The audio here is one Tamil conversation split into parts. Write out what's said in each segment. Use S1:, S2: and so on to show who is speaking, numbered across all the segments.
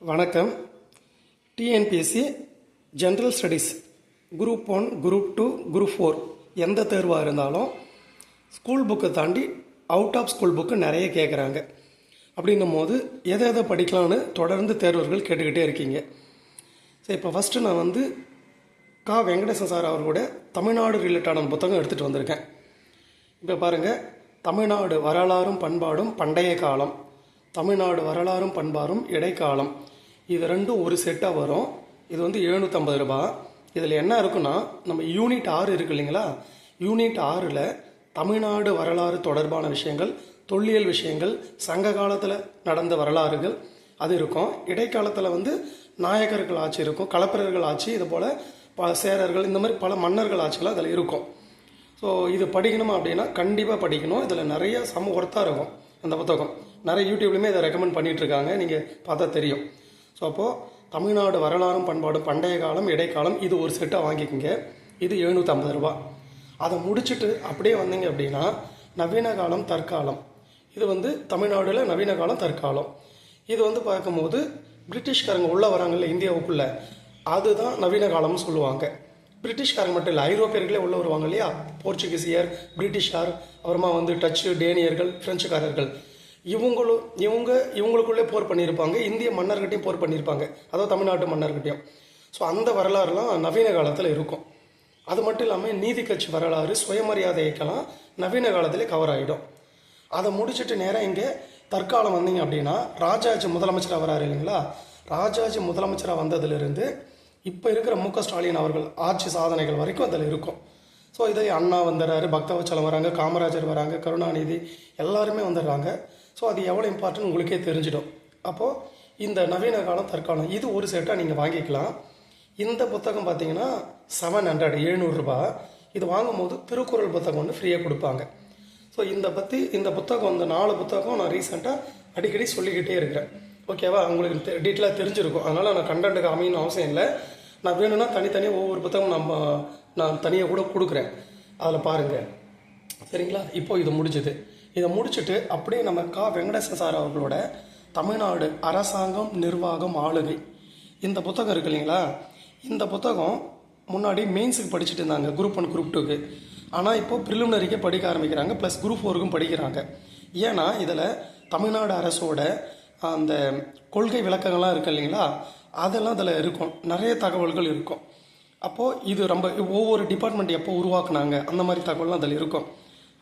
S1: வணக்கம். TNPSC general studies group 1, group 2, group 4 எந்த தேர்வாக இருந்தாலும் ஸ்கூல் புக்கை தாண்டி அவுட் ஆஃப் ஸ்கூல் புக்கு நிறைய கேட்குறாங்க. அப்படின்னும் போது எதை படிக்கலான்னு தொடர்ந்து தேர்வர்கள் கேட்டுக்கிட்டே இருக்கீங்க. சரி, இப்போ ஃபஸ்ட்டு நான் வெங்கடேசன் சார் அவர்களோட தமிழ்நாடு ரிலேட்டடான புத்தகம் எடுத்துகிட்டு வந்திருக்கேன். இப்போ பாருங்கள், தமிழ்நாடு வரலாறும் பண்பாடும் பண்டைய காலம், தமிழ்நாடு வரலாறும் பண்பாடும் இடைக்காலம், இது ரெண்டும் ஒரு செட்டாக வரும். இது 750 ரூபாய். இதில் என்ன இருக்குன்னா, நம்ம யூனிட் 6 இருக்கு இல்லைங்களா, யூனிட் 6ல் தமிழ்நாடு வரலாறு தொடர்பான விஷயங்கள், தொல்லியல் விஷயங்கள், சங்க காலத்தில் நடந்த வரலாறுகள் அது இருக்கும். இடைக்காலத்தில் நாயக்கர்கள் ஆட்சி இருக்கும், களப்பிரர்கள் ஆட்சி, இது போல் சேரர்கள், இந்த மாதிரி பல மன்னர்கள் ஆட்சிகள் அதில் இருக்கும். ஸோ இது படிக்கணுமா அப்படின்னா கண்டிப்பாக படிக்கணும். இதில் நிறைய ஒர்த்தாக இருக்கும். அந்த புத்தகம் நிறைய யூடியூப்லையுமே இதை ரெக்கமெண்ட் பண்ணிகிட்ருக்காங்க, நீங்கள் பார்த்தா தெரியும். ஸோ அப்போது தமிழ்நாடு வரலாறும் பண்பாடும் பண்டைய காலம் இடைக்காலம் இது ஒரு செட்டாக வாங்கிக்கோங்க. இது 750 ரூபா. அதை முடிச்சுட்டு அப்படியே வந்தீங்க அப்படின்னா நவீன காலம் தற்காலம், இது தமிழ்நாடுல நவீன காலம் தற்காலம். இது பார்க்கும்போது பிரிட்டிஷ்காரங்க உள்ளே வராங்கல்ல இந்தியாவுக்குள்ளே, அதுதான் நவீன காலம்னு சொல்லுவாங்க. பிரிட்டிஷ்காரங்க மட்டும் இல்லை, ஐரோப்பியர்களே உள்ளே வருவாங்க இல்லையா, போர்ச்சுகீசியர், பிரிட்டிஷார், அப்புறமா டச்சு, டேனியர்கள், பிரெஞ்சுக்காரர்கள், இவங்களுக்குள்ளே போர் பண்ணியிருப்பாங்க. இந்திய மன்னர்கிட்டையும் போர் பண்ணியிருப்பாங்க, அதாவது தமிழ்நாட்டு மன்னர்கிட்டையும். ஸோ அந்த வரலாறுலாம் நவீன காலத்தில் இருக்கும். அது மட்டும் இல்லாமல் நீதி கட்சி வரலாறு, சுயமரியாதை இயக்கலாம் நவீன காலத்திலே கவர் ஆகிடும். அதை முடிச்சுட்டு நேராக இங்கே தற்காலம் வந்தீங்க அப்படின்னா ராஜாஜி முதலமைச்சராக வராரு இல்லைங்களா, ராஜாஜி முதலமைச்சராக வந்ததுலேருந்து இப்போ இருக்கிற மு.க. ஸ்டாலின் அவர்கள் ஆட்சி சாதனைகள் வரைக்கும் அதில் இருக்கும். ஸோ இதில் அண்ணா வந்துடுறாரு, பக்தவச்சலம் வராங்க, காமராஜர் வராங்க, கருணாநிதி எல்லாருமே வந்துடுறாங்க. ஸோ அது எவ்வளோ இம்பார்ட்டன்ட் உங்களுக்கே தெரிஞ்சிடும். அப்போது இந்த நவீன காலம் தற்காலம் இது ஒரு செட்டாக நீங்கள் வாங்கிக்கலாம். இந்த புத்தகம் பார்த்தீங்கன்னா 700 ரூபாய். இது வாங்கும்போது திருக்குறள் புத்தகம் ஃப்ரீயாக கொடுப்பாங்க. ஸோ இந்த புத்தகம் 4 புத்தகம் நான் ரீசெண்டாக அடிக்கடி சொல்லிக்கிட்டே இருக்கிறேன். ஓகேவா, உங்களுக்கு டீட்டெயிலாக தெரிஞ்சிருக்கும். அதனால் நான் கண்டென்ட்டுக்கு அமையணும் அவசியம் இல்லை. நான் வேணும்னா தனித்தனியாக ஒவ்வொரு புத்தகம் நான் தனியாக கூட கொடுக்குறேன், அதில் பாருங்கள். சரிங்களா, இப்போ இது முடிஞ்சுது. இதை முடிச்சுட்டு அப்படியே நம்ம வெங்கடேசன் சார் அவர்களோட தமிழ்நாடு அரசாங்கம் நிர்வாகம் ஆளுகை இந்த புத்தகம் இருக்கு இல்லைங்களா, இந்த புத்தகம் முன்னாடி மெயின்ஸுக்கு படிச்சுட்டு இருந்தாங்க, குரூப் 1, குரூப் 2க்கு. ஆனால் இப்போது ப்ரிலிமினரிக்கே படிக்க ஆரம்பிக்கிறாங்க, ப்ளஸ் குரூப் 4க்கும் படிக்கிறாங்க. ஏன்னா இதில் தமிழ்நாடு அரசோட அந்த கொள்கை விளக்கங்கள்லாம் இருக்குது இல்லைங்களா, அதெல்லாம் அதில் இருக்கும், நிறைய தகவல்கள் இருக்கும். அப்போது இது ரொம்ப ஒவ்வொரு டிபார்ட்மெண்ட் எப்போ உருவாக்குனாங்க அந்த மாதிரி தகவல்லாம் அதில் இருக்கும்.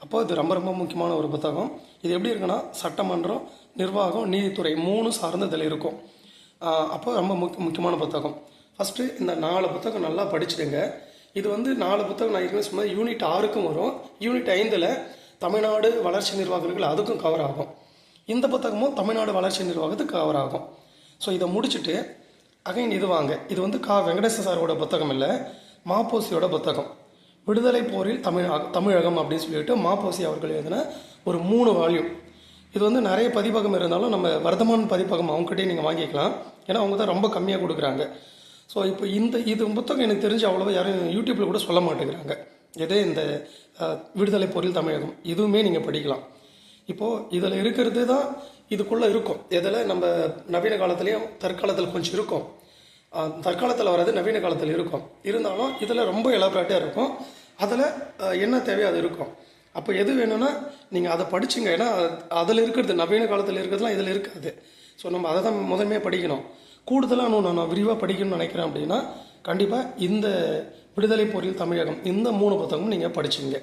S1: அப்போது இது ரொம்ப ரொம்ப முக்கியமான ஒரு புத்தகம். இது எப்படி இருக்குன்னா, சட்டமன்றம், நிர்வாகம், நீதித்துறை 3 சார்ந்து இதில் இருக்கும். அப்போ ரொம்ப முக்கியமான புத்தகம். ஃபஸ்ட்டு இந்த 4 புத்தகம் நல்லா படிச்சுடுங்க. இது 4 புத்தகம் நான் ஏற்கனவே சொன்னது யூனிட் 6க்கும் வரும். யூனிட் 5ல் தமிழ்நாடு வளர்ச்சி நிர்வாகங்கள் அதுக்கும் கவர் ஆகும். இந்த புத்தகமும் தமிழ்நாடு வளர்ச்சி நிர்வாகத்துக்கு கவர் ஆகும். ஸோ இதை முடிச்சுட்டு அகைன் இது வாங்க. இது வெங்கடேசன் சாரோட புத்தகம் இல்லை, மாப்போசியோட புத்தகம், விடுதலை போரில் தமிழகம் அப்படின்னு சொல்லிட்டு மாப்போசி அவர்கள் எழுதின ஒரு 3 வால்யூம். இது நிறைய பதிப்பகம் இருந்தாலும் நம்ம வர்த்தமான் பதிப்பகம் அவங்ககிட்டயே நீங்கள் வாங்கிக்கலாம். ஏன்னா அவங்க தான் ரொம்ப கம்மியாக கொடுக்குறாங்க. ஸோ இப்போ இது புத்தகம் எனக்கு தெரிஞ்சு அவ்வளோவா யாரும் யூடியூப்பில் கூட சொல்ல மாட்டேங்கிறாங்க. இந்த விடுதலை போரில் தமிழகம் இதுவுமே நீங்கள் படிக்கலாம். இப்போது இதில் இருக்கிறது தான் இதுக்குள்ளே இருக்கும். இதில் நம்ம நவீன காலத்துலேயும் தற்காலத்தில் கொஞ்சம் இருக்கும், தற்காலத்தில் வராது, நவீன காலத்தில் இருக்கும். இருந்தாலும் இதில் ரொம்ப எலாபரேட்டாக இருக்கும். அதில் என்ன தேவையோ அது இருக்கும். அப்போ எது வேணும்னா நீங்கள் அதை படிச்சுங்க. ஏன்னா அதில் இருக்கிறது நவீன காலத்தில் இருக்கிறதுலாம் இதில் இருக்காது. ஸோ நம்ம அதை தான் முதன்மையாக படிக்கணும். கூடுதலாக நான் விரிவாக படிக்கணும்னு நினைக்கிறேன் அப்படின்னா கண்டிப்பாக இந்த விடுதலை போரில் தமிழகம் இந்த 3 புத்தகமும் நீங்கள் படிச்சுங்க.